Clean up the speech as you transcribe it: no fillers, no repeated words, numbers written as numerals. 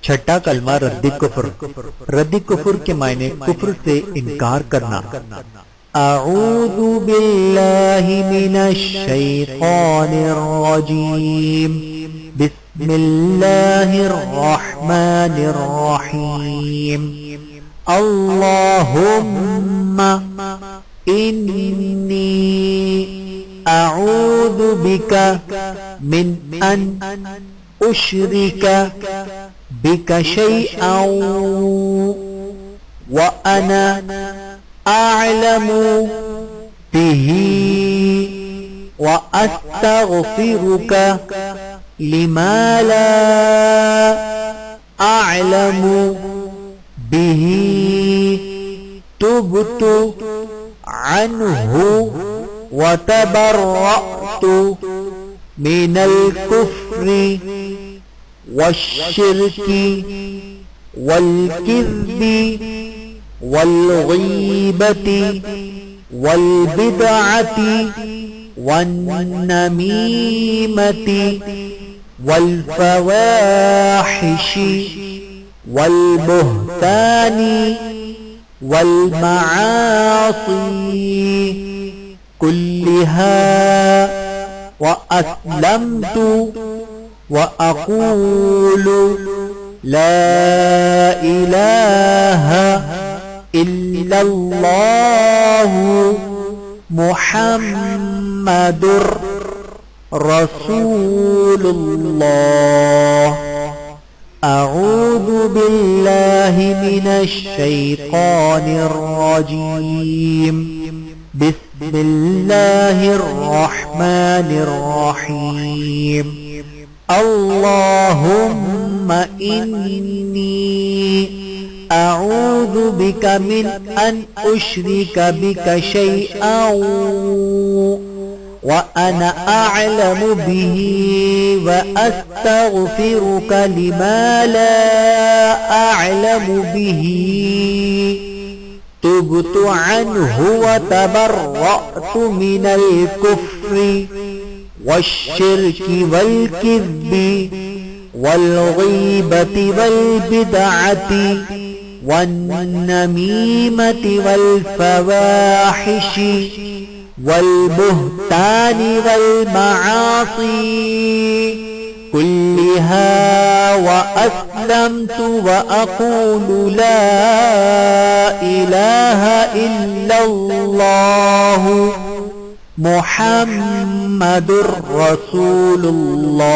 छठा कलमा रद्दी कुफ्र। रद्दी कुफ्र के मायने कुफ्र से इनकार करना। अऊज़ु बिल्लाहि मिनश शैतानिर रजीम। बिस्मिल्लाहिर रहमानिर रहीम। अल्लाहुम्मा इन्नी अऊज़ु बिका मिन अन उश्रिका बिका शैअन व अना अअलमु बिही व अस्तगफिरुका लिमा ला अअलमु बिही तुबतु अन्हु व तबर्रअतु मिनल कुफ्रि वश्शिर्की वल्किज़्बि वल्गीबति वल्बिदअति वन्नमीमति वल्फवाहिशि वल्बुहतानि वल्मआसी कुल्लिहा व अस्लमतु व अक़ूलु ला इलाहा इल्लल्लाहु मुहम्मदुर रसूलुल्लाह। अऊज़ु बिल्लाहि मिनश शैतानिर रजीम। बिस्मिल्लाहिर रहमानिर रहीम। अल्लाहुम्मा इन्नी अऊज़ु बिका मिन अन उश्रिका बिका शैअन व अना अअलमु बिही व अस्तगफिरुका लिमा ला अअलमु बिही तुबतु अन्हु व तबर्रअतु मिनल कुफ्रि वश्शिर्की वल्किज़्बि वल्गीबति वल्बिदअति वन्नमीमति वल्फवाहिशि वल्बुहतानि वल्मआसी कुल्लिहा व अस्लमतु व अक़ूलु ला इलाहा इल्लल्लाहु मुहम्मदुर रसूलुल्लाह।